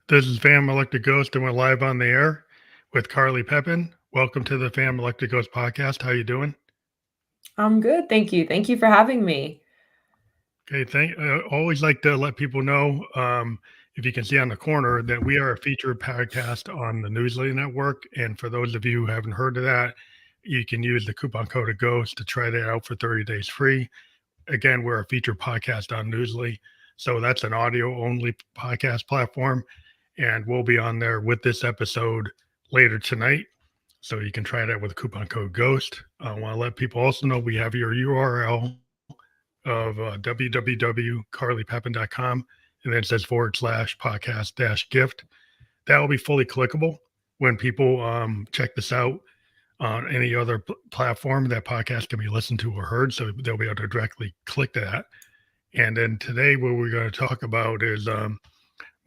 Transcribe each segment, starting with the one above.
This is Fam Electric Ghost, and we're live on the air with Carly Pepin. Welcome to the Fam Electric Ghost podcast. How you doing? I'm good, thank you. Thank you for having me. Okay, always like to let people know, if you can see on the corner, that we are a featured podcast on the Newsly Network. And for those of you who haven't heard of that, you can use the coupon code of Ghost to try that out for 30 days free. Again, we're a featured podcast on Newsly, so that's an audio only podcast platform, and we'll be on there with this episode later tonight. So you can try it out with the coupon code GHOST. I want to let people also know we have your URL of www.carlypepin.com, and then it says /podcast gift. That will be fully clickable when people check this out on any other platform that podcast can be listened to or heard. So they'll be able to directly click that. And then today, what we're going to talk about is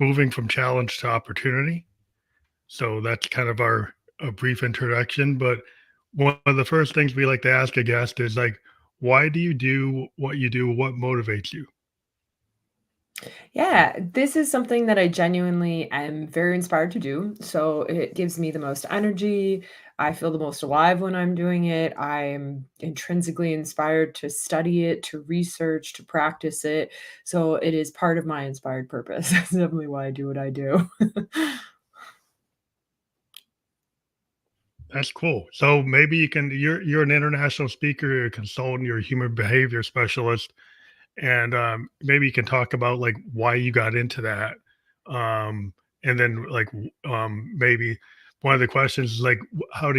moving from challenge to opportunity. So that's kind of our a brief introduction. But one of the first things we like to ask a guest is like, why do you do what you do? What motivates you? Yeah, this is something that I genuinely am very inspired to do. So it gives me the most energy. I feel the most alive when I'm doing it. I'm intrinsically inspired to study it, to research, to practice it. So it is part of my inspired purpose. That's definitely why I do what I do. That's cool. So maybe you can. You're an international speaker, you're a consultant, you're a human behavior specialist, and maybe you can talk about like why you got into that, and then like maybe one of the questions is like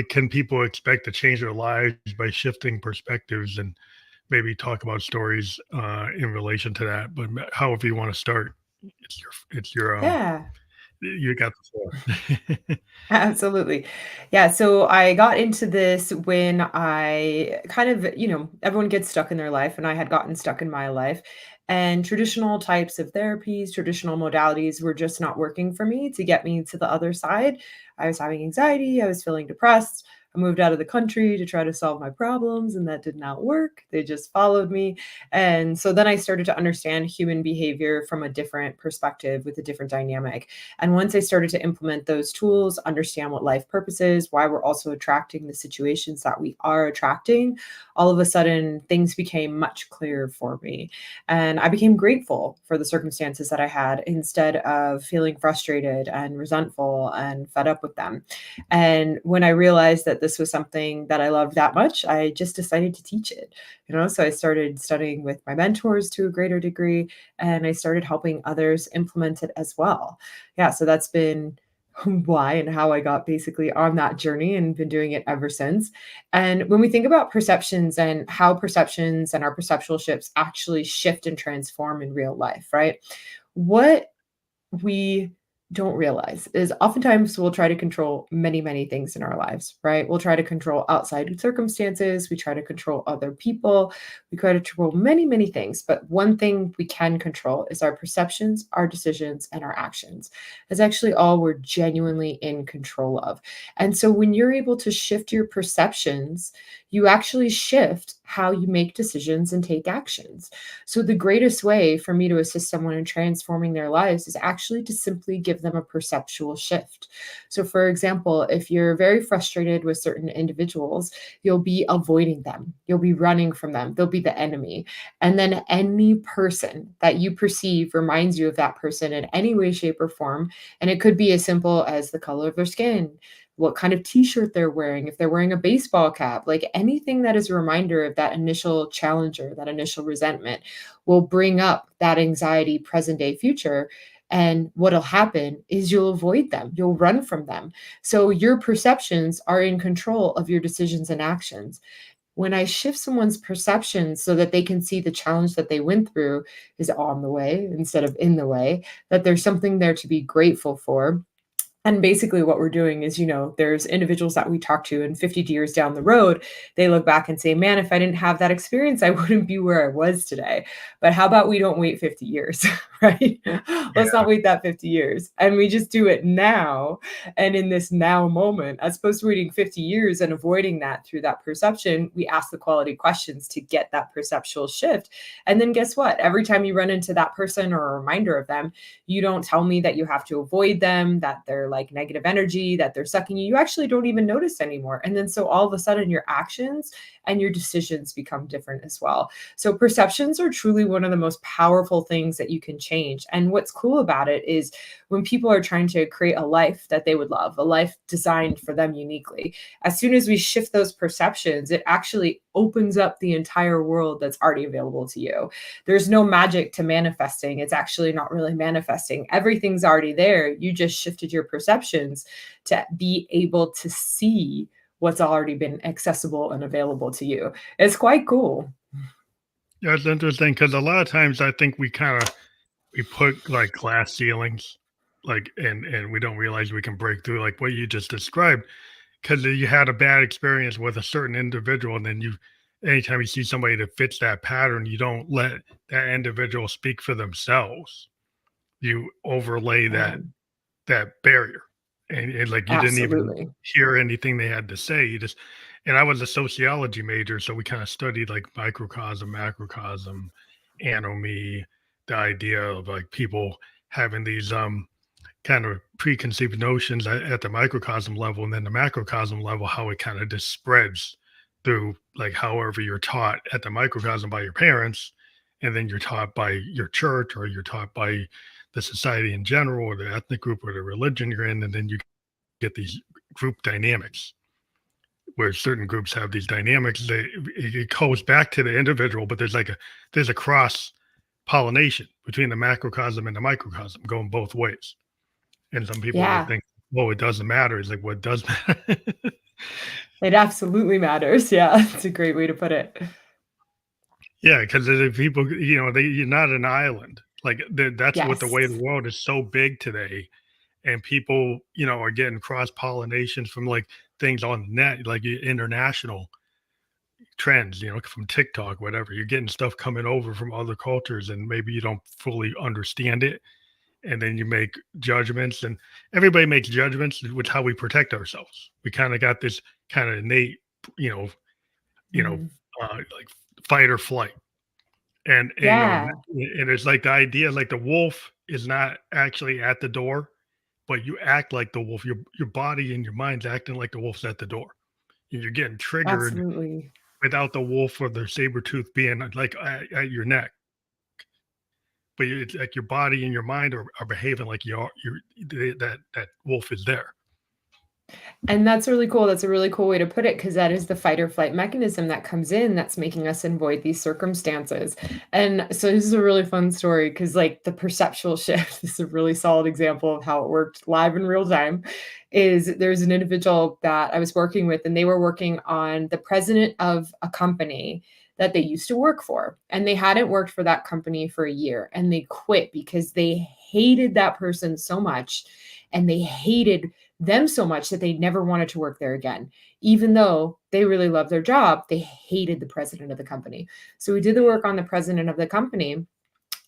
can people expect to change their lives by shifting perspectives, and maybe talk about stories in relation to that. But however you want to start, it's your Yeah. you got the floor. Absolutely. Yeah, so I got into this when I kind of, everyone gets stuck in their life, and I had gotten stuck in my life. And traditional types of therapies, traditional modalities were just not working for me to get me to the other side. I was having anxiety, I was feeling depressed. I moved out of the country to try to solve my problems, and that did not work. They just followed me. And so then I started to understand human behavior from a different perspective with a different dynamic. And once I started to implement those tools, understand what life purpose is, why we're also attracting the situations that we are attracting, all of a sudden things became much clearer for me. And I became grateful for the circumstances that I had instead of feeling frustrated and resentful and fed up with them. And when I realized that this was something that I loved that much, I just decided to teach it. So I started studying with my mentors to a greater degree, and I started helping others implement it as well. Yeah, so that's been why and how I got basically on that journey and been doing it ever since. And when we think about perceptions and how perceptions and our perceptual shifts actually shift and transform in real life, right? What we don't realize is oftentimes we'll try to control many, many things in our lives, right? We'll try to control outside circumstances. We try to control other people. We try to control many, many things. But one thing we can control is our perceptions, our decisions, and our actions. That's actually all we're genuinely in control of. And so when you're able to shift your perceptions, you actually shift how you make decisions and take actions. So, the greatest way for me to assist someone in transforming their lives is actually to simply give them a perceptual shift. So, for example, if you're very frustrated with certain individuals, you'll be avoiding them, you'll be running from them, they'll be the enemy. And then any person that you perceive reminds you of that person in any way, shape, or form. And it could be as simple as the color of their skin, what kind of t-shirt they're wearing, if they're wearing a baseball cap, like anything that is a reminder of that initial challenger, that initial resentment will bring up that anxiety, present day, future. And what'll happen is you'll avoid them, you'll run from them. So your perceptions are in control of your decisions and actions. When I shift someone's perceptions so that they can see the challenge that they went through is on the way instead of in the way, that there's something there to be grateful for, And basically what we're doing is, there's individuals that we talk to and 50 years down the road, they look back and say, "Man, if I didn't have that experience, I wouldn't be where I was today." But how about we don't wait 50 years, right? Let's Yeah, not wait that 50 years. And we just do it now and in this now moment, as opposed to waiting 50 years and avoiding that through that perception. We ask the quality questions to get that perceptual shift. And then guess what? Every time you run into that person or a reminder of them, you don't tell me that you have to avoid them, that they're like negative energy, that they're sucking you. You actually don't even notice anymore. And then so all of a sudden your actions and your decisions become different as well. So perceptions are truly one of the most powerful things that you can change. And what's cool about it is when people are trying to create a life that they would love, a life designed for them uniquely, as soon as we shift those perceptions, it actually opens up the entire world that's already available to you. There's no magic to manifesting. It's actually not really manifesting. Everything's already there. You just shifted your perceptions to be able to see what's already been accessible and available to you. It's quite cool. yeah, it's interesting because a lot of times I think we put like glass ceilings, like, and we don't realize we can break through, like what you just described, because you had a bad experience with a certain individual, and then anytime you see somebody that fits that pattern, you don't let that individual speak for themselves. You overlay Um, that barrier, and like you didn't even Absolutely. hear anything they had to say. You just And I was a sociology major, so we kind of studied like microcosm, macrocosm, anomy, the idea of like people having these kind of preconceived notions at the microcosm level, and then the macrocosm level, how it kind of just spreads through, like however you're taught at the microcosm by your parents, and then you're taught by your church, or you're taught by the society in general, or the ethnic group, or the religion you're in, and then you get these group dynamics where certain groups have these dynamics. It goes back to the individual, but there's a cross pollination between the macrocosm and the microcosm going both ways. And some people would Yeah, think, "Well, it doesn't matter." It's like, what does matter? it absolutely matters. Yeah, it's a great way to put it. Yeah, because the people, you're not an island. Like, that's what the way the Yes. world is so big today, and people, are getting cross pollinations from like things on the net, like international trends, from TikTok, whatever. You're getting stuff coming over from other cultures, and maybe you don't fully understand it, and then you make judgments, and everybody makes judgments with how we protect ourselves. We kind of got this kind of innate, you know, you know, Mhm. like fight or flight. And Yeah, and it's like the idea, like the wolf is not actually at the door, but you act like the wolf. Your body and your mind's acting like the wolf's at the door, and you're getting triggered absolutely. without the wolf or the saber tooth being like at your neck. But it's like your body and your mind are behaving like that wolf is there. And that's really cool. That's a really cool way to put it because that is the fight or flight mechanism that comes in that's making us avoid these circumstances. And so this is a really fun story because, like, the perceptual shift, this is a really solid example of how it worked live in real time. Is there's an individual that I was working with, and they were working on the president of a company that they used to work for. And they hadn't worked for that company for a year and they quit because they hated that person so much and they hated them so much that they never wanted to work there again. Even though they really loved their job, they hated the president of the company. So we did the work on the president of the company.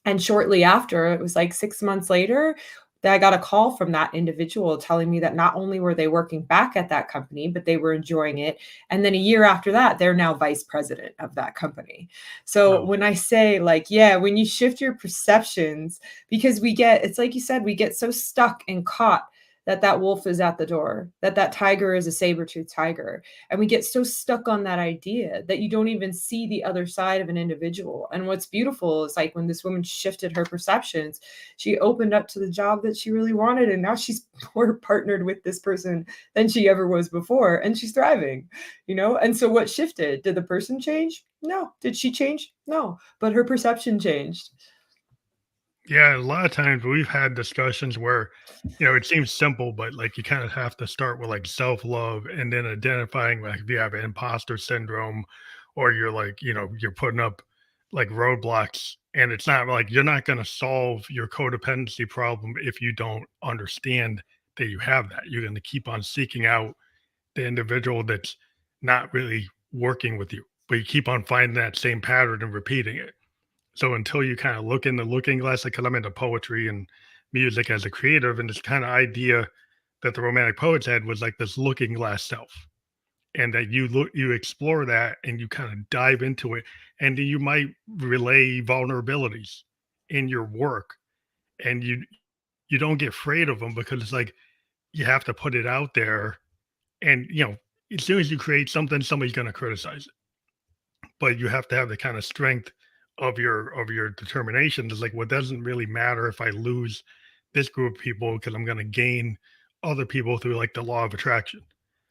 And shortly after, it was like 6 months later, that I got a call from that individual telling me that not only were they working back at that company, but they were enjoying it. And then a year after that, they're now vice president of that company. So Wow. when I say, like, yeah, when you shift your perceptions, because it's like you said, we get so stuck and caught that wolf is at the door, that tiger is a saber-toothed tiger. And we get so stuck on that idea that you don't even see the other side of an individual. And what's beautiful is, like, when this woman shifted her perceptions, she opened up to the job that she really wanted. And now she's more partnered with this person than she ever was before. And she's thriving. And so what shifted? Did the person change? No. Did she change? No. But her perception changed. Yeah, a lot of times we've had discussions where, it seems simple, but like you kind of have to start with like self-love, and then identifying like if you have imposter syndrome, or you're like, you're putting up like roadblocks, and it's not like you're not going to solve your codependency problem if you don't understand that you have that. You're going to keep on seeking out the individual that's not really working with you, but you keep on finding that same pattern and repeating it. So until you kind of look in the looking glass, like 'cause I'm into poetry and music as a creative, and this kind of idea that the romantic poets had was like this looking glass self, and that you explore that and you kind of dive into it, and then you might relay vulnerabilities in your work, and you don't get afraid of them because it's like you have to put it out there, and as soon as you create something, somebody's going to criticize it, but you have to have the kind of strength of your determination. It's like, well, it doesn't really matter if I lose this group of people because I'm going to gain other people through like the law of attraction.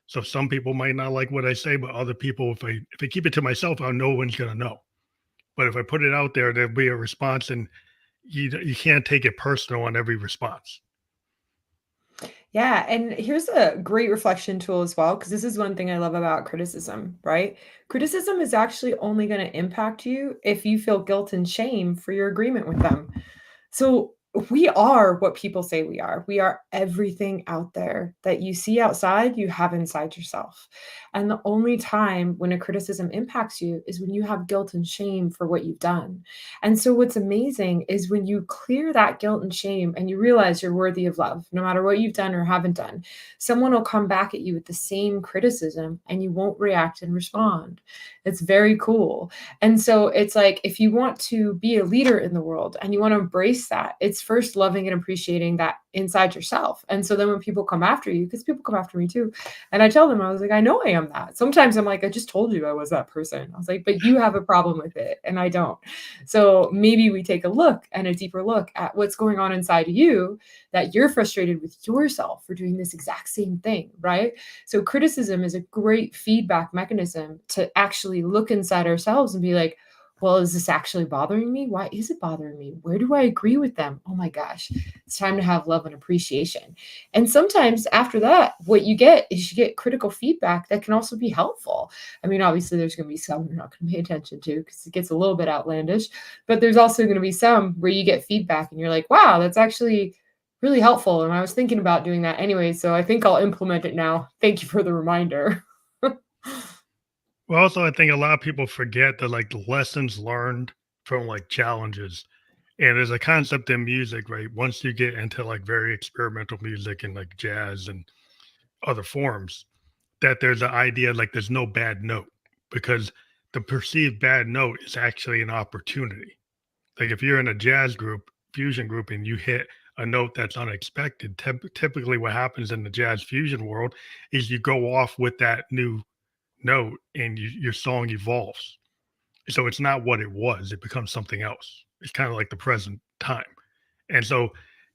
So some people might not like what I say, but other people, if I keep it to myself, no one's going to know. But if I put it out there, there'll be a response, and you can't take it personal on every response. Yeah, and here's a great reflection tool as well, because this is one thing I love about criticism, right? Criticism is actually only going to impact you if you feel guilt and shame for your agreement with them. So we are what people say we are. We are everything out there that you see outside, you have inside yourself. And the only time when a criticism impacts you is when you have guilt and shame for what you've done. And so what's amazing is when you clear that guilt and shame and you realize you're worthy of love, no matter what you've done or haven't done, someone will come back at you with the same criticism and you won't react and respond. It's very cool. And so it's like if you want to be a leader in the world and you want to embrace that, it's first loving and appreciating that inside yourself. And so then when people come after you, because people come after me too, and I tell them, I was like, I know I am that. Sometimes I'm like, I just told you I was that person. I was like, but you have a problem with it and I don't. So maybe we take a look and a deeper look at what's going on inside of you that you're frustrated with yourself for doing this exact same thing, right? So criticism is a great feedback mechanism to actually look inside ourselves and be like, well, is this actually bothering me? Why is it bothering me? Where do I agree with them? Oh my gosh, it's time to have love and appreciation. And sometimes after that, what you get is you get critical feedback that can also be helpful. I mean, obviously, there's going to be some you're not going to pay attention to because it gets a little bit outlandish, but there's also going to be some where you get feedback and you're like, wow, that's actually really helpful. And I was thinking about doing that anyway. So I think I'll implement it now. Thank you for the reminder. Well, also, I think a lot of people forget that like the lessons learned from like challenges. And there's a concept in music, right? Once you get into like very experimental music and like jazz and other forms, that there's an idea like there's no bad note, because the perceived bad note is actually an opportunity. Like if you're in a jazz group, fusion group, and you hit a note that's unexpected, typically what happens in the jazz fusion world is you go off with that new note, and your song evolves. So it's not what it was, it becomes something else. It's kind of like the present time. And so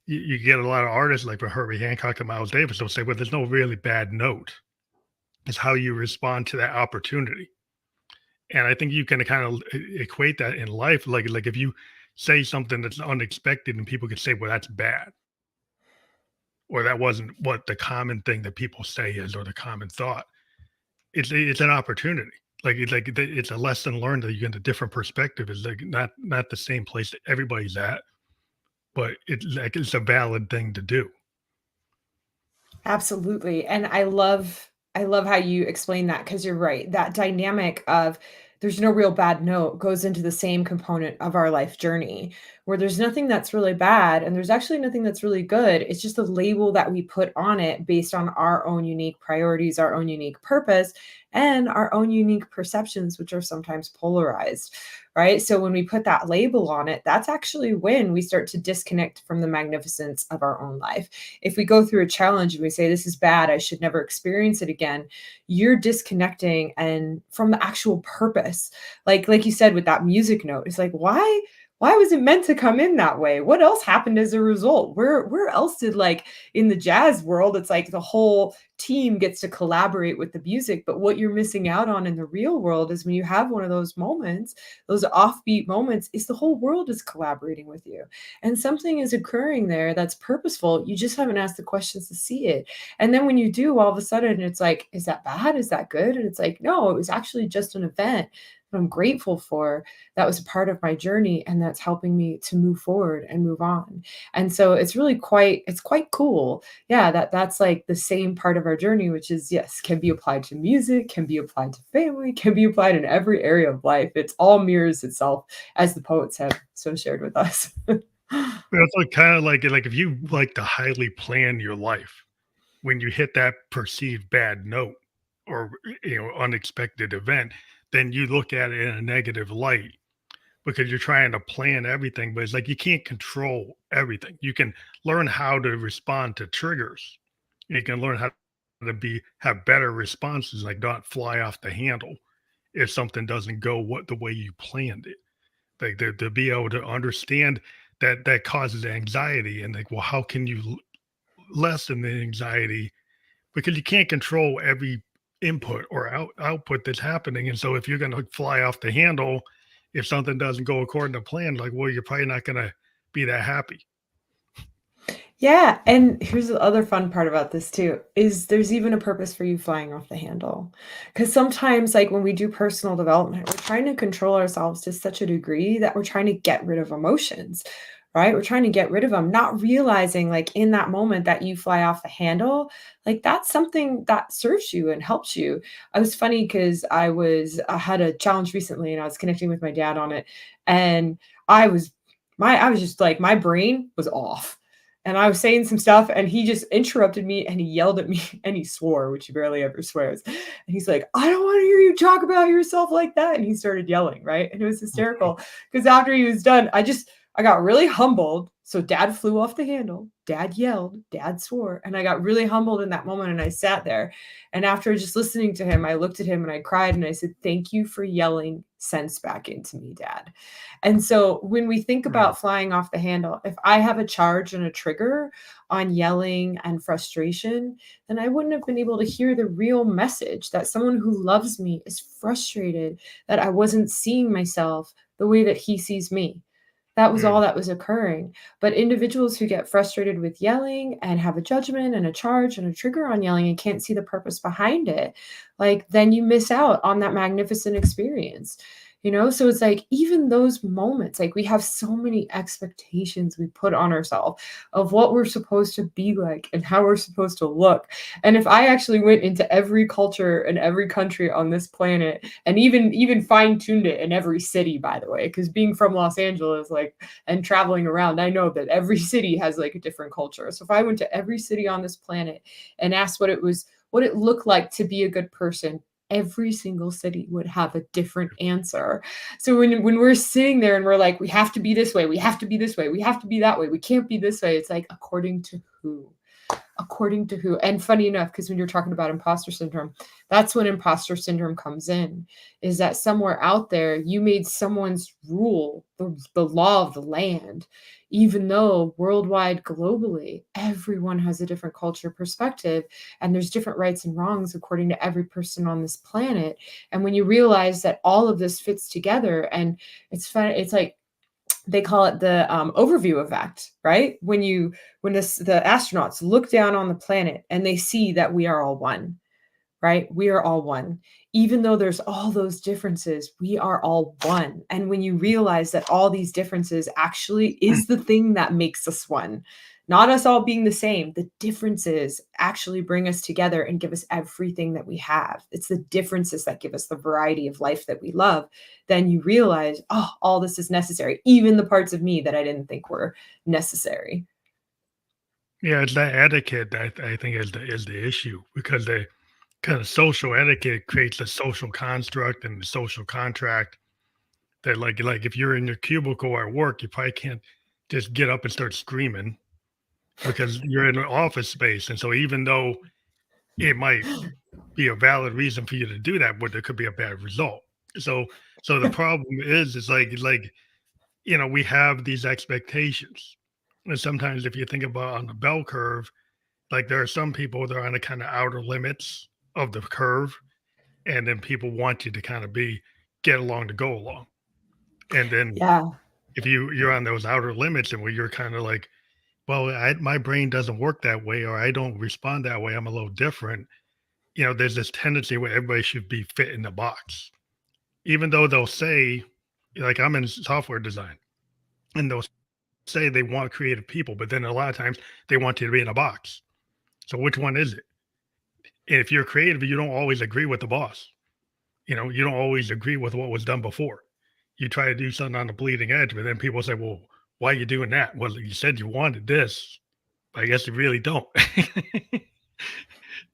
you get a lot of artists like for Herbie Hancock and Miles Davis, they'll say, well, there's no really bad note. It's how you respond to that opportunity. And I think you can kind of equate that in life. Like if you say something that's unexpected and people can say, well, that's bad, or that wasn't what the common thing that people say is, or the common thought. It's an opportunity. It's a lesson learned that you get a different perspective. It's like not the same place that everybody's at, but it's a valid thing to do. Absolutely, and I love how you explain that because 'cause you're right. That dynamic of there's no real bad note goes into the same component of our life journey, where there's nothing that's really bad and there's actually nothing that's really good. It's just the label that we put on it based on our own unique priorities, our own unique purpose, and our own unique perceptions, which are sometimes polarized, right? So when we put that label on it, that's actually when we start to disconnect from the magnificence of our own life. If we go through a challenge and we say, this is bad, I should never experience it again, you're disconnecting and from the actual purpose. Like you said with that music note, it's like, why was it meant to come in that way? What else happened as a result? Where else did like in the jazz world, it's like the whole team gets to collaborate with the music. But what you're missing out on in the real world is when you have one of those moments, those offbeat moments, is the whole world is collaborating with you. And something is occurring there that's purposeful. You just haven't asked the questions to see it. And then when you do, all of a sudden it's like, is that bad? Is that good? And it's like, no, it was actually just an event. what I'm grateful for, that was a part of my journey and that's helping me to move forward and move on. And so it's quite cool. Yeah, that's like the same part of our journey, which is yes, can be applied to music, can be applied to family, can be applied in every area of life. It's all mirrors itself, as the poets have so shared with us. But it's like kinda like if you like to highly plan your life, when you hit that perceived bad note or, unexpected event, then you look at it in a negative light because you're trying to plan everything, but it's like you can't control everything. You can learn how to respond to triggers. You can learn how to have better responses, like not fly off the handle if something doesn't go the way you planned it. Like to be able to understand that that causes anxiety and like, well, how can you lessen the anxiety because you can't control every input or output that's happening. And so if you're going to fly off the handle, if something doesn't go according to plan, like, well, you're probably not going to be that happy. Yeah, and here's the other fun part about this too, is there's even a purpose for you flying off the handle. Because sometimes, like, when we do personal development, we're trying to control ourselves to such a degree that we're trying to get rid of emotions, right? We're trying to get rid of them, not realizing, like, in that moment that you fly off the handle, like, that's something that serves you and helps you. I was funny because I had a challenge recently and I was connecting with my dad on it, and I was I was just like, my brain was off and I was saying some stuff, and he just interrupted me and he yelled at me and he swore, which he barely ever swears. And he's like, I don't want to hear you talk about yourself like that. And he started yelling, right? And it was hysterical because after he was done, I got really humbled. So dad flew off the handle, dad yelled, dad swore, and I got really humbled in that moment and I sat there. And after just listening to him, I looked at him and I cried and I said, "Thank you for yelling sense back into me, dad." And so when we think Mm. about flying off the handle, if I have a charge and a trigger on yelling and frustration, then I wouldn't have been able to hear the real message that someone who loves me is frustrated that I wasn't seeing myself the way that he sees me. That was all Mm. that was occurring. But individuals who get frustrated with yelling and have a judgment and a charge and a trigger on yelling and can't see the purpose behind it, like then you miss out on that magnificent experience. So it's like even those moments, like we have so many expectations we put on ourselves of what we're supposed to be like and how we're supposed to look. And if I actually went into every culture and every country on this planet and even fine-tuned it in every city, by the way, because being from Los Angeles, like, and traveling around, I know that every city has like a different culture. So if I went to every city on this planet and asked what it looked like to be a good person, every single city would have a different answer. So when we're sitting there and we're like, we have to be this way, we have to be this way, we have to be that way, we can't be this way, it's like, according to who? According to who? And funny enough, because when you're talking about imposter syndrome, that's when imposter syndrome comes in, is that somewhere out there you made someone's rule the law of the land, even though worldwide, globally, everyone has a different culture perspective and there's different rights and wrongs according to every person on this planet. And when you realize that all of this fits together, and it's fun, it's like they call it the overview effect, right? The astronauts look down on the planet and they see that we are all one, right? We are all one. Even though there's all those differences, we are all one. And when you realize that all these differences actually is the thing that makes us one, not us all being the same, the differences actually bring us together and give us everything that we have. It's the differences that give us the variety of life that we love. Then you realize, oh, all this is necessary, even the parts of me that I didn't think were necessary. Yeah, it's that etiquette that I think is the issue because the kind of social etiquette creates a social construct and the social contract that like if you're in your cubicle at work, you probably can't just get up and start screaming because you're in an office space. And so even though it might be a valid reason for you to do that, but there could be a bad result. So so the problem is like we have these expectations. And sometimes if you think about on the bell curve, like there are some people that are on the kind of outer limits of the curve, and then people want you to kind of get along to go along. And then Yeah. if you're on those outer limits and where you're kind of like, well, my brain doesn't work that way, or I don't respond that way. I'm a little different. There's this tendency where everybody should be fit in the box. even though they'll say, like I'm in software design, and they'll say they want creative people, but then a lot of times they want you to be in a box. So which one is it? And if you're creative, you don't always agree with the boss. You don't always agree with what was done before. You try to do something on the bleeding edge, but then people say, "Well, why are you doing that?" Well, you said you wanted this, but I guess you really don't.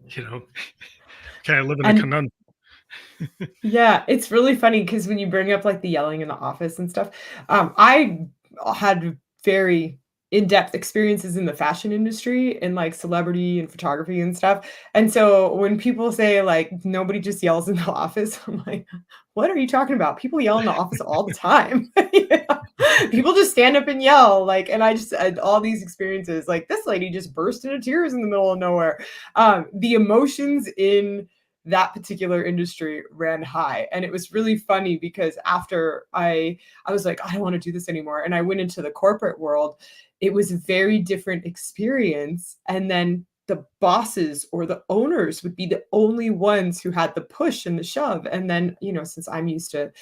you know, kind of live in a And conundrum. yeah, it's really funny because when you bring up, like, the yelling in the office and stuff, I had very in-depth experiences in the fashion industry and, like, celebrity and photography and stuff, and so when people say, like, "Nobody just yells in the office," I'm like, "What are you talking about? People yell in the office all the time." Yeah. People just stand up and yell, like, and I just had all these experiences, like, this lady just burst into tears in the middle of nowhere. The emotions in that particular industry ran high, and it was really funny because after I was like, I don't want to do this anymore, and I went into the corporate world. It was a very different experience, and then the bosses or the owners would be the only ones who had the push and the shove. And then, since I'm used to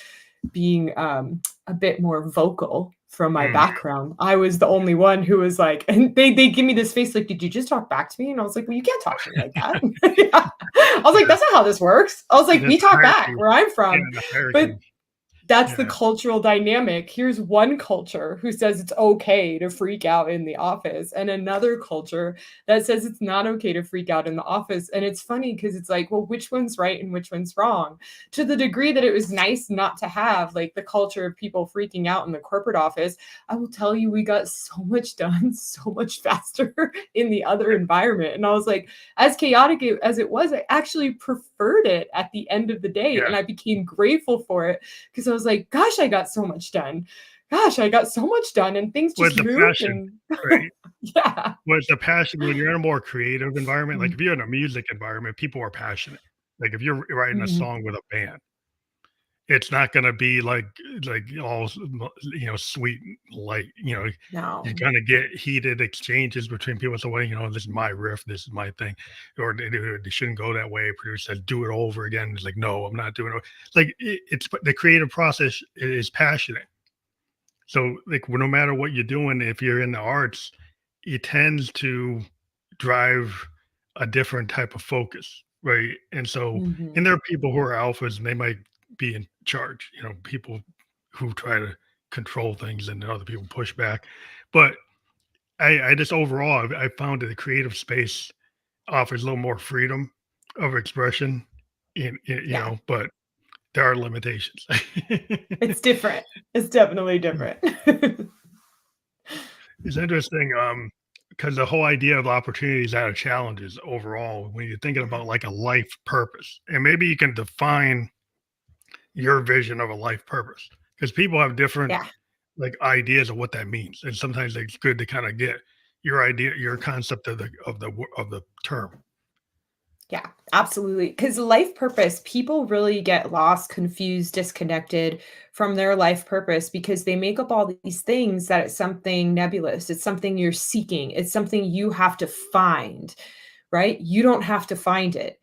being a bit more vocal from my Mm, background, I was the only one who was like, and they give me this face like, "Did you just talk back to me?" And I was like, "Well, you can't talk to me like that." Yeah. I was like, yeah, "That's not how this works." I was like, there's "We talk back hierarchy. where I'm Yeah, from." the But hierarchy. that's the Yeah, cultural dynamic. Here's one culture who says it's okay to freak out in the office, and another culture that says it's not okay to freak out in the office. And it's funny because it's like, well, which one's right and which one's wrong? To the degree that it was nice not to have like the culture of people freaking out in the corporate office, I will tell you, we got so much done so much faster in the other environment. And I was like, as chaotic as it was, I actually preferred it at the end of the day. yeah. And I became grateful for it because I was like, gosh, I got so much done. Gosh, I got so much done and things With just the moved passion, and right? yeah. With the passion, when you're in a more creative environment, like Mhm, if you're in a music environment, people are passionate. Like if you're writing a mhm. song with a band, it's not gonna be like all sweet and light. You're No. gonna get heated exchanges between people. So, well, this is my riff, this is my thing, or they shouldn't go that way. Producer says, do it over again. It's like, no, I'm not doing it. Like it's the creative process is passionate. So, like, well, no matter what you're doing, if you're in the arts, it tends to drive a different type of focus, right? And so, and Mhm. there are people who are alphas, and they might be in charge. People who try to control things, and other people push back. But I just overall, I found that the creative space offers a little more freedom of expression, Yeah. but there are limitations. It's different. It's definitely different. It's interesting, because the whole idea of opportunities out of challenges overall, when you're thinking Yeah. about like a life purpose, and maybe you can define your vision of a life purpose, because people have different Yeah. like ideas of what that means, and sometimes it's good to kind of get your idea, your concept of the term. Yeah, absolutely. Because life purpose, people really get lost, confused, disconnected from their life purpose because they make up all these things that it's something nebulous. It's something you're seeking. It's something you have to find, right? You don't have to find it.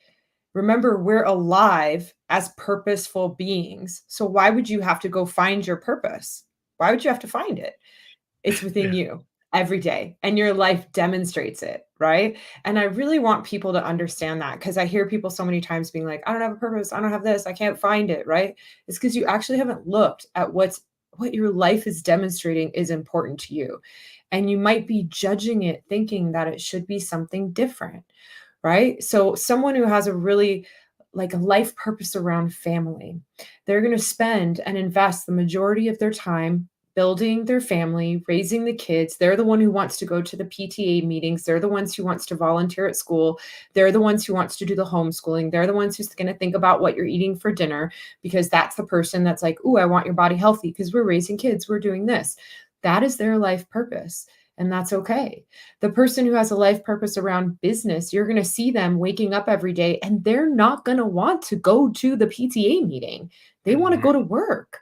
Remember, we're alive as purposeful beings. So why would you have to go find your purpose? Why would you have to find it? It's within Yeah, you every day, and your life demonstrates it, right? And I really want people to understand that because I hear people so many times being like, "I don't have a purpose. I don't have this. I can't find it," right? It's because you actually haven't looked at what your life is demonstrating is important to you. And you might be judging it thinking that it should be something different, right? So someone who has a really like a life purpose around family, they're going to spend and invest the majority of their time building their family, raising the kids. They're the one who wants to go to the PTA meetings. They're the ones who wants to volunteer at school. They're the ones who wants to do the homeschooling. They're the ones who's going to think about what you're eating for dinner because that's the person that's like, "Ooh, I want your body healthy because we're raising kids, we're doing this." That is their life purpose, and that's okay. The person who has a life purpose around business, you're going to see them waking up every day and they're not going to want to go to the PTA meeting. They want to mhm, go to work.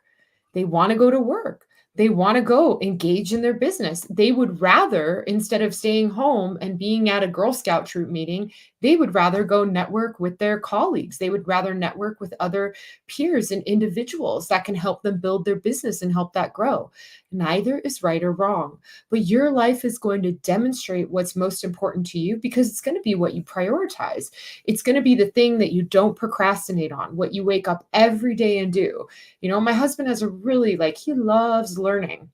They want to go to work. They want to go engage in their business. They would rather, instead of staying home and being at a Girl Scout troop meeting, they would rather go network with their colleagues. They would rather network with other peers and individuals that can help them build their business and help that grow. Neither is right or wrong, but your life is going to demonstrate what's most important to you because it's going to be what you prioritize. It's going to be the thing that you don't procrastinate on, what you wake up every day and do. My husband has a really he loves learning.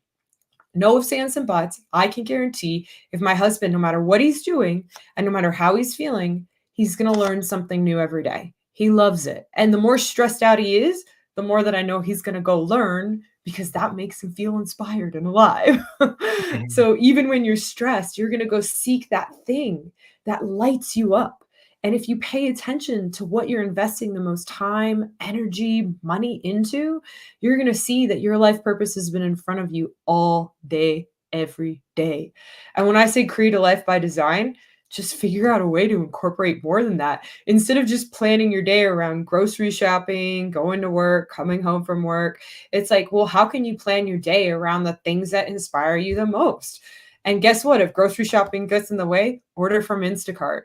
No ifs, ands, and buts. I can guarantee if my husband, no matter what he's doing and no matter how he's feeling, he's going to learn something new every day. He loves it. And the more stressed out he is, the more that I know he's going to go learn because that makes him feel inspired and alive. Mhm. So even when you're stressed, you're going to go seek that thing that lights you up. And if you pay attention to what you're investing the most time, energy, money into, you're going to see that your life purpose has been in front of you all day, every day. And when I say create a life by design, just figure out a way to incorporate more than that. Instead of just planning your day around grocery shopping, going to work, coming home from work, it's like, well, how can you plan your day around the things that inspire you the most? And guess what? If grocery shopping gets in the way, order from Instacart.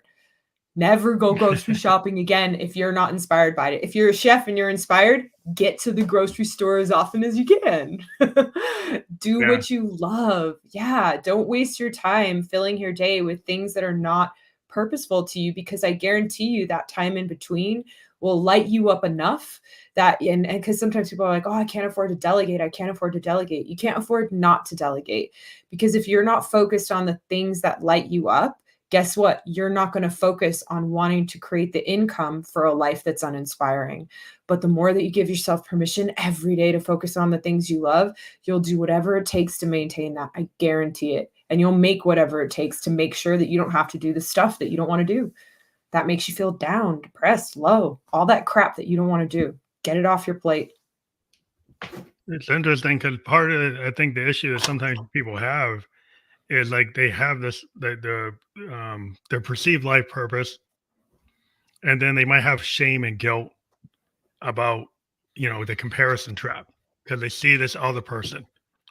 Never go grocery shopping again if you're not inspired by it. If you're a chef and you're inspired, get to the grocery store as often as you can. Do Yeah. what you love. Yeah, don't waste your time filling your day with things that are not purposeful to you because I guarantee you that time in between will light you up enough that and because sometimes people are like, "Oh, I can't afford to delegate. I can't afford to delegate." You can't afford not to delegate because if you're not focused on the things that light you up, guess what? You're not going to focus on wanting to create the income for a life that's uninspiring. But the more that you give yourself permission every day to focus on the things you love, you'll do whatever it takes to maintain that. I guarantee it. And you'll make whatever it takes to make sure that you don't have to do the stuff that you don't want to do. That makes you feel down, depressed, low, all that crap that you don't want to do. Get it off your plate. It's interesting because part of I think the issue that sometimes people have is like they have this their perceived life purpose, and then they might have shame and guilt about the comparison trap because they see this other person,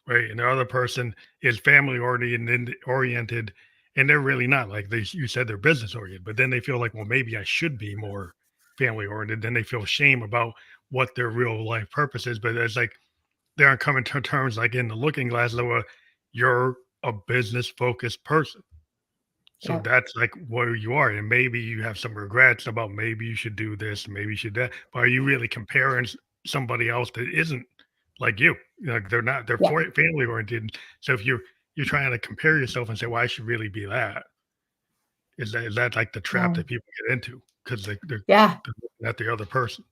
right? And the other person is family oriented, and they're really not. Like you said, they're business oriented, but then they feel like, well, maybe I should be more family oriented. Then they feel shame about what their real life purpose is. But it's like they aren't coming to terms like in the looking glass, though, you're a business focused person. So Yeah. that's like where you are, and maybe you have some regrets about maybe you should do this, maybe you should that. But are you really comparing somebody else that isn't like you? Like they're not, they're Yeah. family oriented. So if you're trying to compare yourself and say, "Well, I should really be that," is that like the trap Yeah. that people get into because Yeah. they're looking at the other person?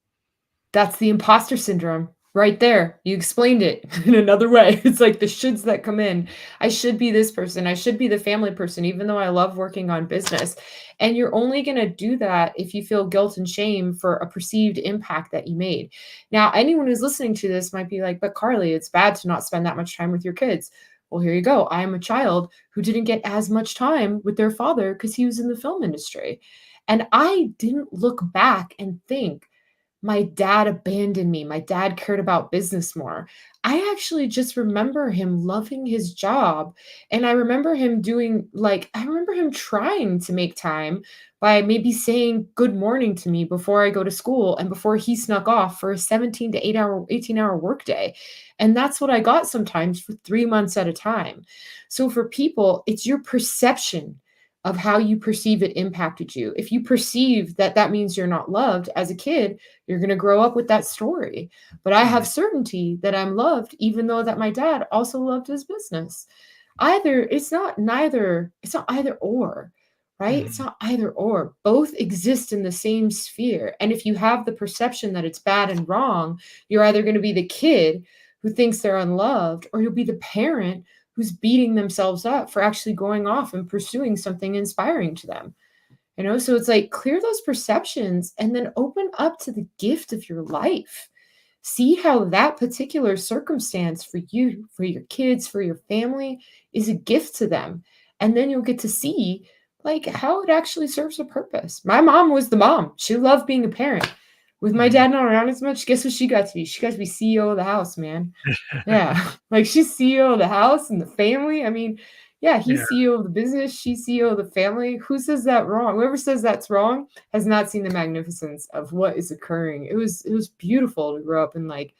That's the imposter syndrome right there. You explained it in another way. It's like the shoulds that come in. I should be this person. I should be the family person, even though I love working on business. And you're only going to do that if you feel guilt and shame for a perceived impact that you made. Now, anyone who's listening to this might be like, but Carly, it's bad to not spend that much time with your kids. Well, here you go. I am a child who didn't get as much time with their father because he was in the film industry. And I didn't look back and think, my dad abandoned me. My dad cared about business more. I actually just remember him loving his job. And I remember him I remember him trying to make time by maybe saying good morning to me before I go to school and before he snuck off for a 17 to 18-hour workday. And that's what I got sometimes for 3 months at a time. So for people, it's your perception of how you perceive it impacted you. If you perceive that that means you're not loved as a kid, you're going to grow up with that story. But I Mhm, have certainty that I'm loved, even though that my dad also loved his business. It's not either or, right? It's mhm, not either or. Both exist in the same sphere. And if you have the perception that it's bad and wrong, you're either going to be the kid who thinks they're unloved, or you'll be the parent who's beating themselves up for actually going off and pursuing something inspiring to them. So it's like clear those perceptions and then open up to the gift of your life. See how that particular circumstance for you, for your kids, for your family is a gift to them. And then you'll get to see how it actually serves a purpose. My mom was the mom. She loved being a parent. With my Mhm. dad not around as much, guess what she got to be? She got to be CEO of the house, man. Yeah, like, she's CEO of the house and the family. I mean, yeah, Yeah. he's CEO of the business, she's CEO of the family. Who says that wrong? Whoever says that's wrong has not seen the magnificence of what is occurring. It was beautiful to grow up in, like,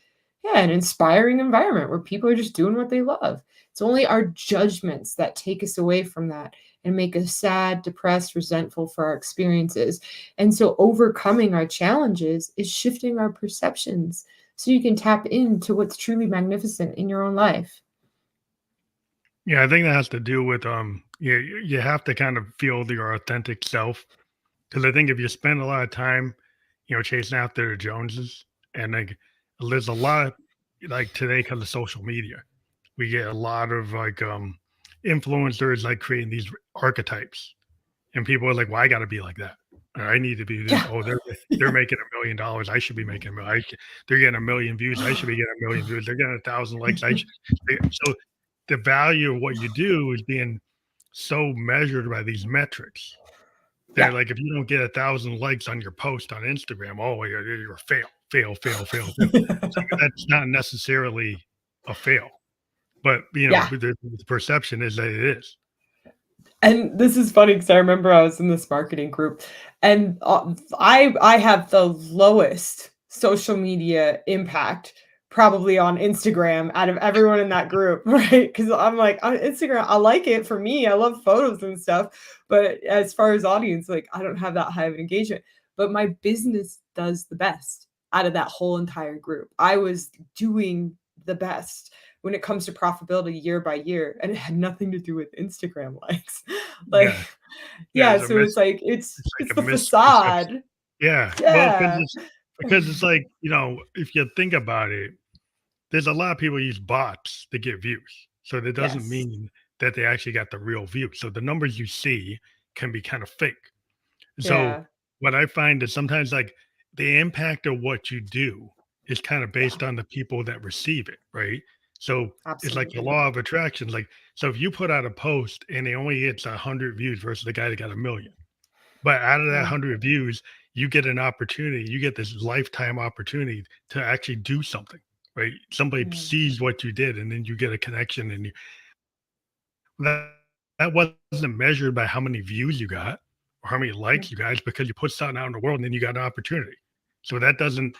yeah, an inspiring environment where people are just doing what they love. It's only our judgments that take us away from that and make us sad, depressed, resentful for our experiences. And so overcoming our challenges is shifting our perceptions so you can tap into what's truly magnificent in your own life. Yeah, I think that has to do with, you have to kind of feel your authentic self. Because I think if you spend a lot of time, chasing after the Joneses, and like there's a lot like today because of social media, we get a lot of like influencers like creating these archetypes, and people are like, "Well, I got to be like that. Or I need to be this. Yeah. Oh, they're Yeah. making $1 million. I should be making a million. They're getting a million views. I should be getting a million views. They're getting 1,000 likes. So the value of what you do is being so measured by these metrics. They're Yeah. like, if you don't get 1,000 likes on your post on Instagram, oh, you're a fail, fail, fail, fail, fail. It's like that's not necessarily a fail, but Yeah. the perception is that it is. And this is funny because I remember I was in this marketing group, and I have the lowest social media impact probably on Instagram out of everyone in that group, right? Because I'm like on Instagram, I like it for me. I love photos and stuff, but as far as audience, like I don't have that high of an engagement. But my business does the best out of that whole entire group. I was doing the best when it comes to profitability year by year, and it had nothing to do with Instagram likes. Like, Yeah, yeah, yeah, so it's like it's it's like a the misperception. facade. Yeah, well, Yeah. because it's like if you think about it, there's a lot of people use bots to get views, so that doesn't Yes. mean that they actually got the real view. So the numbers you see can be kind of fake. So Yeah. what I find is sometimes like the impact of what you do is kind of Yeah. based on the people that receive it, right? So it's like the Absolutely. law of attraction. Like, so if you put out a post and it only gets 100 views versus the guy that got a million, but out of that Yeah. 100 views, you get an opportunity, you get this lifetime opportunity to actually do something, right? Somebody Yeah. sees what you did and then you get a connection and that, that wasn't measured by how many views you got or how many Yeah. likes you got. It's because you put something out in the world and then you got an opportunity. So that doesn't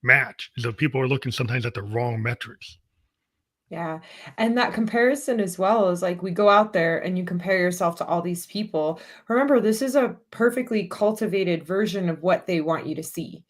match. So people are looking sometimes at the wrong metrics. Yeah, and that comparison as well is like we go out there and you compare yourself to all these people. Remember, this is a perfectly cultivated version of what they want you to see.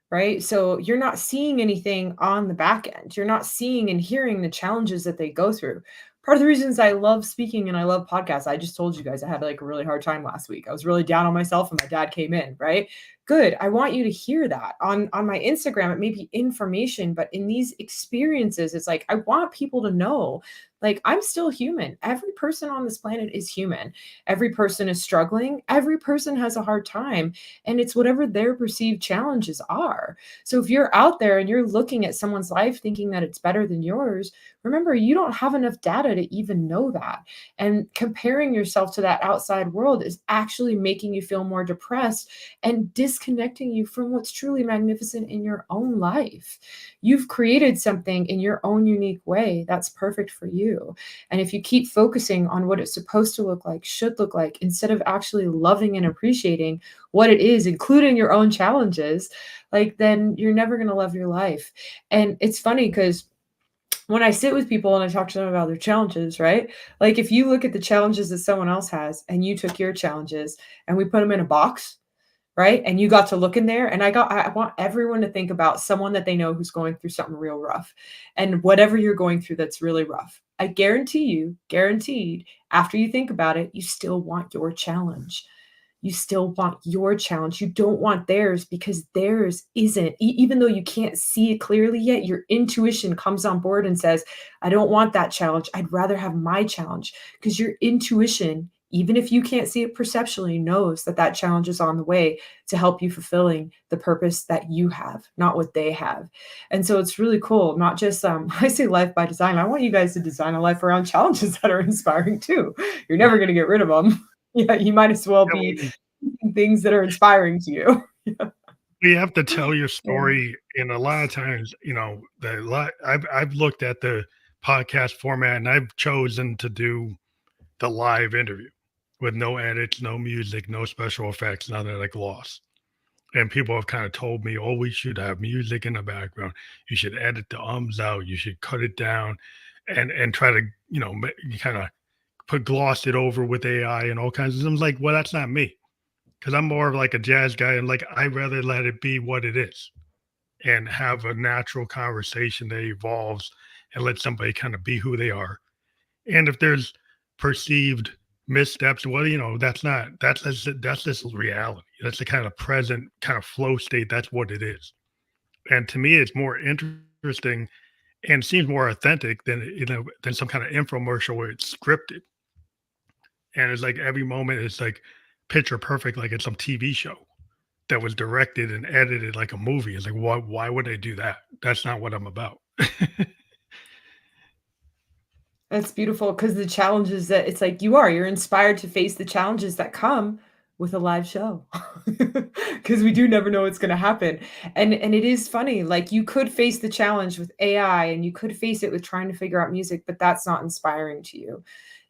Right? So you're not seeing anything on the back end. You're not seeing and hearing the challenges that they go through. Part of the reasons I love speaking and I love podcasts, I just told you guys I had like a really hard time last week. I was really down on myself and my dad came in, right? Good. I want you to hear that. On my Instagram it may be information, but in these experiences it's like I want people to know like I'm still human. Every person on this planet is human. Every person is struggling. Every person has a hard time and it's whatever their perceived challenges are. So if you're out there and you're looking at someone's life thinking that it's better than yours, remember you don't have enough data to even know that. And comparing yourself to that outside world is actually making you feel more depressed and disconnecting you from what's truly magnificent in your own life. You've created something in your own unique way that's perfect for you. And if you keep focusing on what it's supposed to look like, should look like, instead of actually loving and appreciating what it is, including your own challenges, like then you're never going to love your life. And it's funny because when I sit with people and I talk to them about their challenges, right? Like if you look at the challenges that someone else has and you took your challenges and we put them in a box, right? And you got to look in there and I want everyone to think about someone that they know who's going through something real rough. And whatever you're going through that's really rough. I guarantee you, guaranteed, after you think about it, you still want your challenge. You still want your challenge. You don't want theirs because theirs isn't. Even though you can't see it clearly yet, your intuition comes on board and says, I don't want that challenge. I'd rather have my challenge because your intuition, even if you can't see it perceptually, knows that that challenge is on the way to help you fulfilling the purpose that you have, not what they have. And so it's really cool. Not just I say life by design. I want you guys to design a life around challenges that are inspiring too. You're never going to get rid of them. Yeah, you might as well Yeah, be things that are inspiring to you. You have to tell your Yeah. story, and a lot of times, the lot I've looked at the podcast format, and I've chosen to do the live interview with no edits, no music, no special effects, none of that gloss. And people have kind of told me, "Oh, we should have music in the background. You should edit the ums out. You should cut it down, and try to kind of put gloss it over with AI and all kinds of things." Like, well, that's not me because I'm more of like a jazz guy, and like I rather let it be what it is and have a natural conversation that evolves and let somebody kind of be who they are. And if there's perceived missteps, well, that's just reality. That's the kind of present kind of flow state. That's what it is. And to me, it's more interesting and seems more authentic than some kind of infomercial where it's scripted. And it's like every moment is like picture perfect, like it's some TV show that was directed and edited like a movie. It's like, why would they do that? That's not what I'm about. That's beautiful because the challenges that it's like you're inspired to face the challenges that come with a live show. Because we do never know what's gonna happen. And it is funny, like, you could face the challenge with AI, and you could face it with trying to figure out music, but that's not inspiring to you.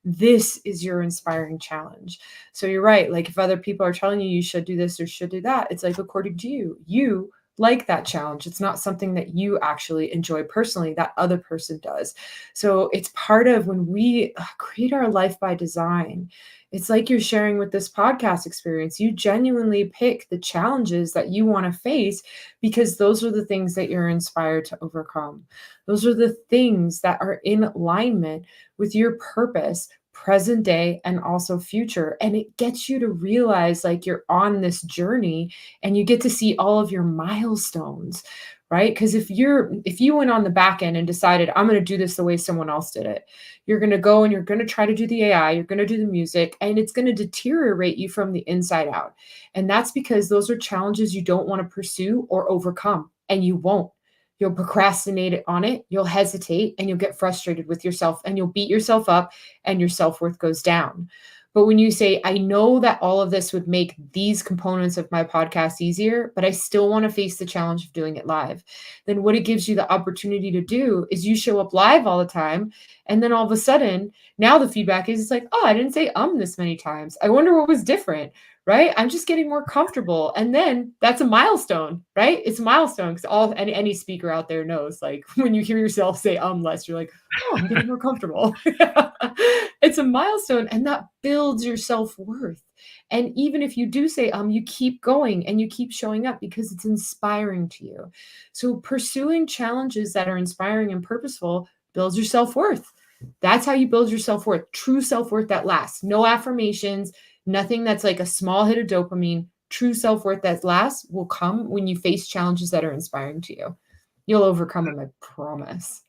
This is your inspiring challenge. So you're right, like, if other people are telling you you should do this or should do that, it's like, according to you, you like that challenge. It's not something that you actually enjoy personally, that other person does. So it's part of when we create our life by design. It's like you're sharing with this podcast experience. You genuinely pick the challenges that you want to face because those are the things that you're inspired to overcome. Those are the things that are in alignment with your purpose, present day and also future. And it gets you to realize like you're on this journey and you get to see all of your milestones, right? Because if you went on the back end and decided I'm going to do this the way someone else did it, you're going to go and you're going to try to do the AI, you're going to do the music, and it's going to deteriorate you from the inside out. And that's because those are challenges you don't want to pursue or overcome, and you won't. You'll procrastinate on it, you'll hesitate, and you'll get frustrated with yourself, and you'll beat yourself up, and your self-worth goes down. But when you say, I know that all of this would make these components of my podcast easier, but I still want to face the challenge of doing it live, then what it gives you the opportunity to do is you show up live all the time. And then all of a sudden, now the feedback is it's like, oh, I didn't say this many times. I wonder what was different, right? I'm just getting more comfortable. And then that's a milestone, right? It's a milestone because any speaker out there knows like when you hear yourself say less, you're like, oh, I'm getting more comfortable. It's a milestone and that builds your self-worth. And even if you do say you keep going and you keep showing up because it's inspiring to you. So pursuing challenges that are inspiring and purposeful builds your self-worth. That's how you build your self-worth. True self-worth that lasts. No affirmations, nothing that's like a small hit of dopamine. True self-worth that lasts will come when you face challenges that are inspiring to you. You'll overcome them, I promise.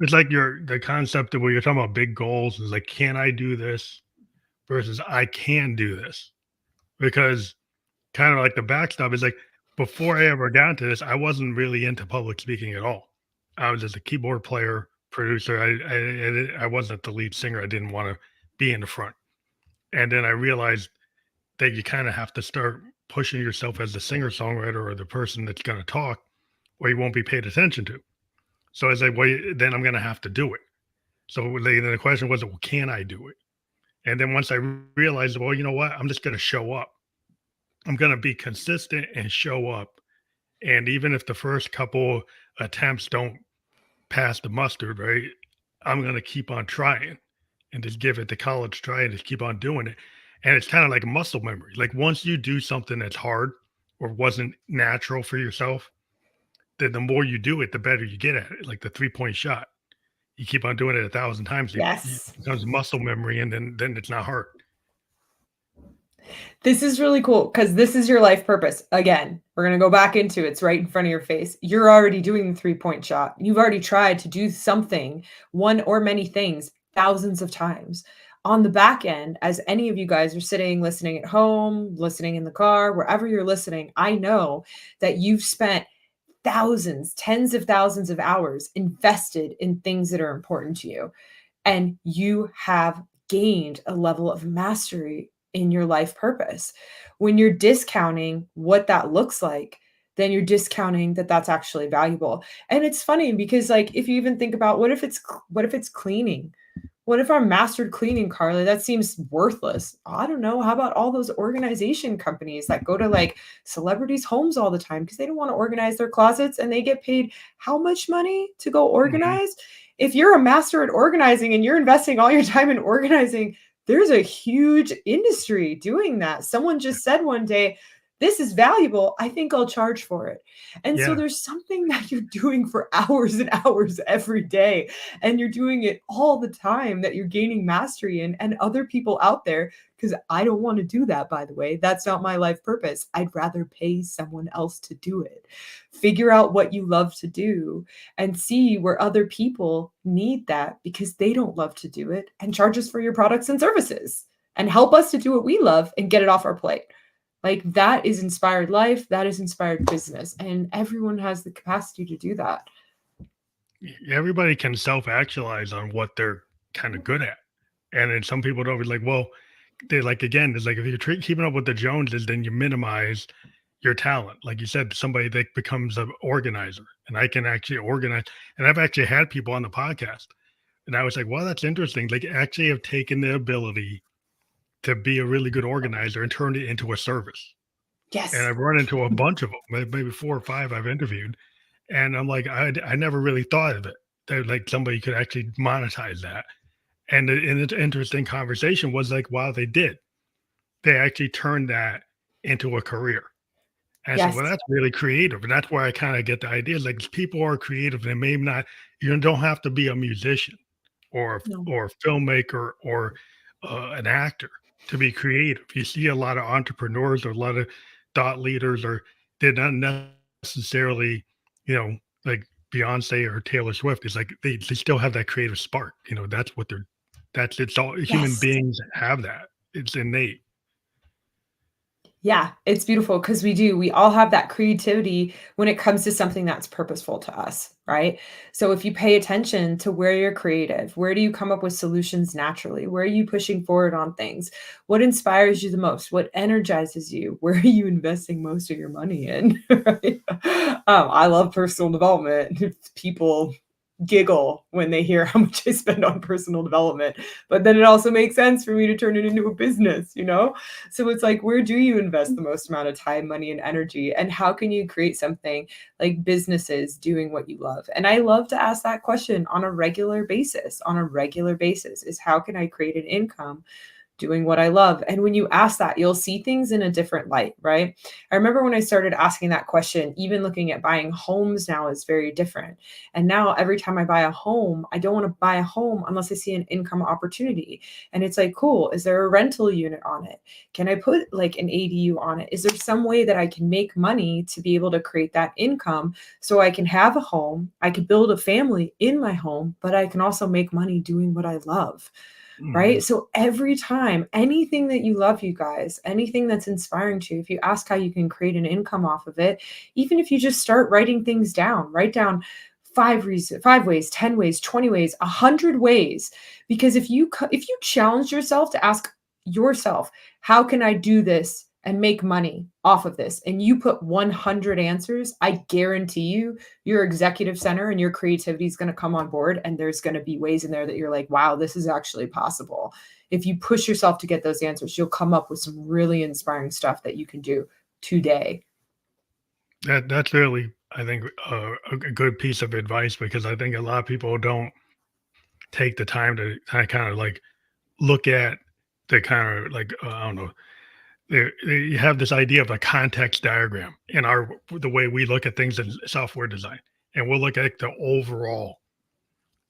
It's like the concept of where you're talking about big goals is like, can I do this versus I can do this? Because kind of like the backstop is like before I ever got into this, I wasn't really into public speaking at all. I was just a keyboard player, producer. I wasn't the lead singer. I didn't want to be in the front. And then I realized that you kind of have to start pushing yourself as the singer songwriter or the person that's going to talk, or you won't be paid attention to. So I was like, well, then I'm going to have to do it. So then the question was, well, can I do it? And then once I realized, well, you know what? I'm just going to show up. I'm going to be consistent and show up. And even if the first couple attempts don't pass the mustard, right? I'm going to keep on trying and just give it the college try and just keep on doing it. And it's kind of like muscle memory. Like once you do something that's hard or wasn't natural for yourself, then the more you do it, the better you get at it. Like the 3-point shot, you keep on doing it 1,000 times, it Yes. becomes muscle memory, and then it's not hard. This is really cool because this is your life purpose. Again, we're going to go back into it's right in front of your face. You're already doing the 3-point shot. You've already tried to do something, one or many things, thousands of times. On the back end, as any of you guys are sitting, listening at home, listening in the car, wherever you're listening, I know that you've spent thousands, tens of thousands of hours invested in things that are important to you. And you have gained a level of mastery in your life purpose. When you're discounting what that looks like, then you're discounting that that's actually valuable. And it's funny because like if you even think about what if it's cleaning? What if our mastered cleaning, Carly? That seems worthless. I don't know. How about all those organization companies that go to like celebrities' homes all the time because they don't want to organize their closets and they get paid how much money to go Mhm. organize? If you're a master at organizing and you're investing all your time in organizing, there's a huge industry doing that. Someone just said one day, this is valuable. I think I'll charge for it. And so Yeah. there's something that you're doing for hours and hours every day and you're doing it all the time that you're gaining mastery in and other people out there because I don't want to do that, by the way. That's not my life purpose. I'd rather pay someone else to do it. Figure out what you love to do and see where other people need that because they don't love to do it and charge us for your products and services and help us to do what we love and get it off our plate. Like that is inspired life, that is inspired business, and everyone has the capacity to do that. Everybody can self-actualize on what they're kind of good at. And then some people don't be like, well, they like, again, it's like if you're keeping up with the Joneses, then you minimize your talent. Like you said, somebody that becomes an organizer and I can actually organize. And I've actually had people on the podcast and I was like, well, that's interesting. Like actually have taken the ability to be a really good organizer and turned it into a service. And Yes. I've run into a bunch of them, maybe 4 or 5 I've interviewed. And I'm like, I never really thought of it. That like somebody could actually monetize that. And the interesting conversation was like, wow, they did. They actually turned that into a career. And I said, Yes. well, that's really creative. And that's where I kind of get the idea. Like people are creative. They may not, you don't have to be a musician No. or a filmmaker or an actor to be creative. You see a lot of entrepreneurs or a lot of thought leaders, or they're not necessarily, you know, like Beyonce or Taylor Swift. It's like they still have that creative spark. You know, that's what they're. That's it's all human Yes. beings have that. It's innate. Yeah, it's beautiful because we do. We all have that creativity when it comes to something that's purposeful to us, right? So if you pay attention to where you're creative, where do you come up with solutions naturally? Where are you pushing forward on things? What inspires you the most? What energizes you? Where are you investing most of your money in? Right? I love personal development. People giggle when they hear how much I spend on personal development, but then it also makes sense for me to turn it into a business, you know? So it's like, where do you invest the most amount of time, money, and energy? And how can you create something like businesses doing what you love? And I love to ask that question on a regular basis. On a regular basis, is how can I create an income doing what I love? And when you ask that, you'll see things in a different light, right? I remember when I started asking that question, even looking at buying homes now is very different. And now every time I buy a home, I don't want to buy a home unless I see an income opportunity. And it's like, cool, is there a rental unit on it? Can I put like an ADU on it? Is there some way that I can make money to be able to create that income so I can have a home, I could build a family in my home, but I can also make money doing what I love? Mhm. Right? So every time, anything that you love, you guys, anything that's inspiring to you, if you ask how you can create an income off of it, even if you just start writing things down, write down 5 ways, 10 ways, 20 ways, 100 ways. Because if you challenge yourself to ask yourself, how can I do this and make money off of this? And you put 100 answers, I guarantee you your executive center and your creativity is going to come on board and there's going to be ways in there that you're like, wow, this is actually possible. If you push yourself to get those answers, you'll come up with some really inspiring stuff that you can do today. That's really, I think, a good piece of advice because I think a lot of people don't take the time to kind of like look at the kind of like I don't know. You have this idea of a context diagram in our the way we look at things in software design, and we'll look at the overall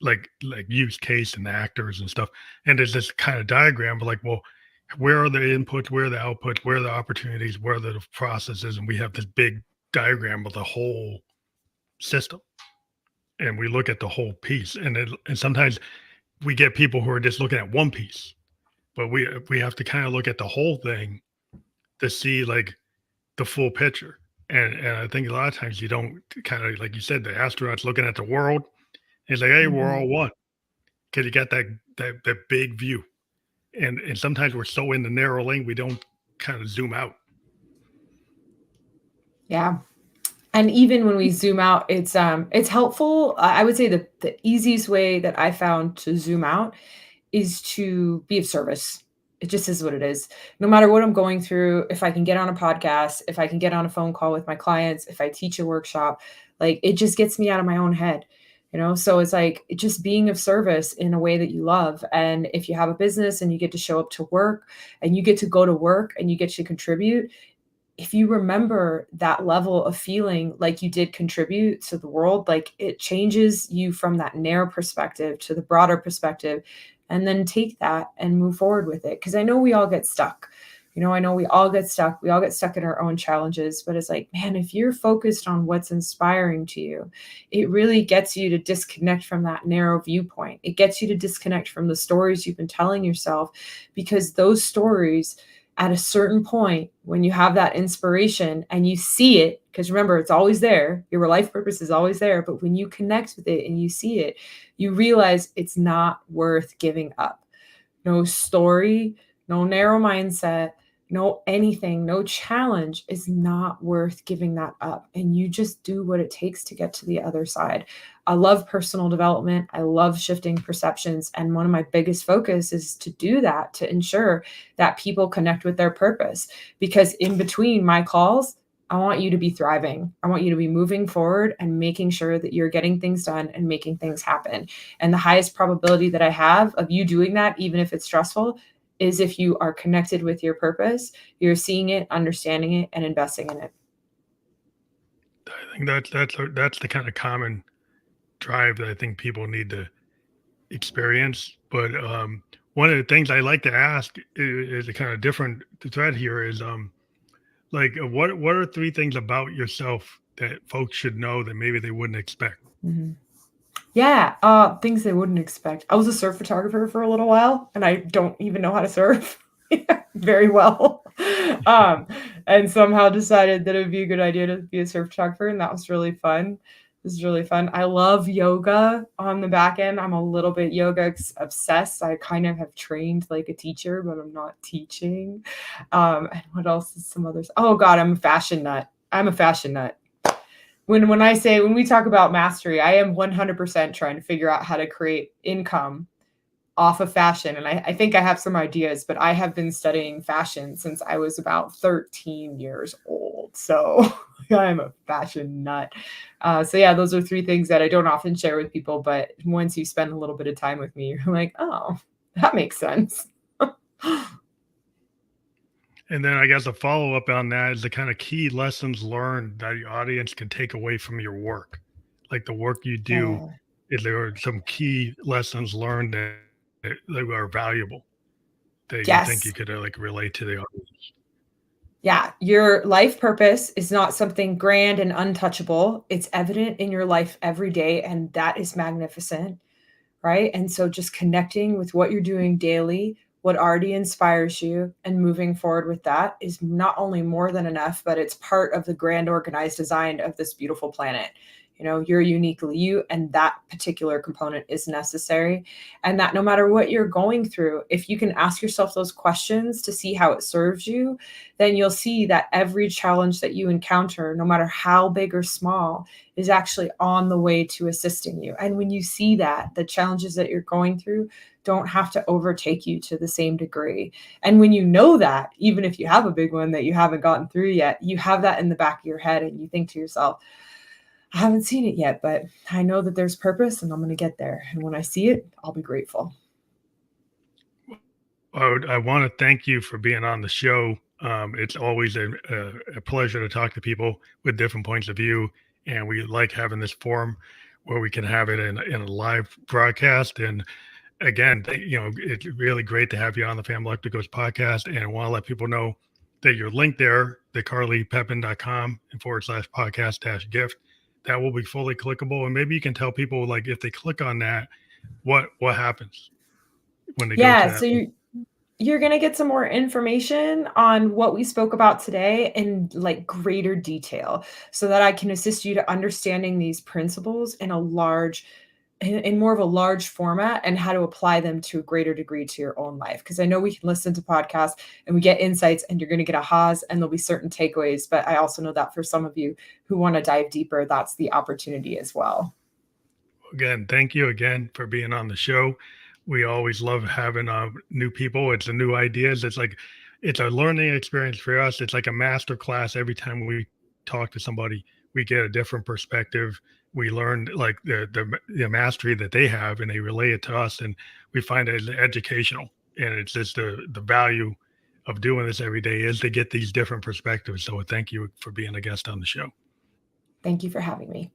like use case and the actors and stuff. And there's this kind of diagram, but like, well, where are the inputs, where are the outputs, where are the opportunities, where are the processes, and we have this big diagram of the whole system, and we look at the whole piece. And sometimes we get people who are just looking at one piece, but we have to kind of look at the whole thing to see like the full picture. And I think a lot of times you don't kind of like you said, the astronauts looking at the world. It's like, hey, we're Mhm. all one because you got that big view. And sometimes we're so in the narrow lane we don't kind of zoom out. Yeah. And even when we zoom out, it's helpful. I would say the easiest way that I found to zoom out is to be of service. It just is what it is. No matter what I'm going through, if I can get on a podcast, if I can get on a phone call with my clients, if I teach a workshop, like it just gets me out of my own head. So it's like just being of service in a way that you love. And if you have a business and you get to show up to work and you get to go to work and you get to contribute, if you remember that level of feeling like you did contribute to the world, like it changes you from that narrow perspective to the broader perspective, and then take that and move forward with it. Because I know we all get stuck. I know we all get stuck. We all get stuck in our own challenges, but it's like, man, if you're focused on what's inspiring to you, it really gets you to disconnect from that narrow viewpoint. It gets you to disconnect from the stories you've been telling yourself, because those stories, at a certain point, when you have that inspiration and you see it, because remember, it's always there, your life purpose is always there, but when you connect with it and you see it, you realize it's not worth giving up. No story, no narrow mindset, no anything, no challenge is not worth giving that up. And you just do what it takes to get to the other side. I love personal development. I love shifting perceptions. And one of my biggest focus is to do that, to ensure that people connect with their purpose. Because in between my calls, I want you to be thriving. I want you to be moving forward and making sure that you're getting things done and making things happen. And the highest probability that I have of you doing that, even if it's stressful, is if you are connected with your purpose, you're seeing it, understanding it, and investing in it. I think that's the kind of common drive that I think people need to experience. But one of the things I like to ask is a kind of different thread here is like what are three things about yourself that folks should know that maybe they wouldn't expect? Mhm. Yeah, things they wouldn't expect. I was a surf photographer for a little while, and I don't even know how to surf very well. Um, and somehow decided that it would be a good idea to be a surf photographer, and that was really fun. This is really fun. I love yoga on the back end. I'm a little bit yoga obsessed. I kind of have trained like a teacher, but I'm not teaching. And what else is some others? Oh God, I'm a fashion nut. I'm a fashion nut. When we talk about mastery, I am 100% trying to figure out how to create income off of fashion. And I think I have some ideas, but I have been studying fashion since I was about 13 years old. So I'm a fashion nut. So yeah, those are three things that I don't often share with people. But once you spend a little bit of time with me, you're like, oh, that makes sense. And then I guess a follow up on that is the kind of key lessons learned that your audience can take away from your work, like the work you do. Yeah. Is there some key lessons learned that are valuable that you think you Yes. could like relate to the audience? Yeah, your life purpose is not something grand and untouchable. It's evident in your life every day, and that is magnificent, right? And so just connecting with what you're doing daily, what already inspires you, and moving forward with that is not only more than enough, but it's part of the grand organized design of this beautiful planet. You're uniquely you, and that particular component is necessary. And that no matter what you're going through, if you can ask yourself those questions to see how it serves you, then you'll see that every challenge that you encounter, no matter how big or small, is actually on the way to assisting you. And when you see that, the challenges that you're going through don't have to overtake you to the same degree. And when you know that, even if you have a big one that you haven't gotten through yet, you have that in the back of your head and you think to yourself, I haven't seen it yet, but I know that there's purpose and I'm going to get there. And when I see it, I'll be grateful. I want to thank you for being on the show. It's always a pleasure to talk to people with different points of view. And we like having this forum where we can have it in a live broadcast. And again, it's really great to have you on the Family Electricals podcast. And I want to let people know that your link there, the carlypepin.com and /podcast -gift, that will be fully clickable. And maybe you can tell people like if they click on that, what happens when they go to Yeah, that so link. you're going to get some more information on what we spoke about today in like greater detail so that I can assist you to understanding these principles in a large in more of a large format and how to apply them to a greater degree to your own life. Because I know we can listen to podcasts and we get insights and you're going to get ahas and there'll be certain takeaways. But I also know that for some of you who want to dive deeper, that's the opportunity as well. Again, thank you again for being on the show. We always love having new people. It's a new ideas. It's a learning experience for us. It's like a master class every time we talk to somebody. We get a different perspective. We learn like the mastery that they have, and they relay it to us, and we find it educational. And it's just the value of doing this every day is to get these different perspectives. So thank you for being a guest on the show. Thank you for having me.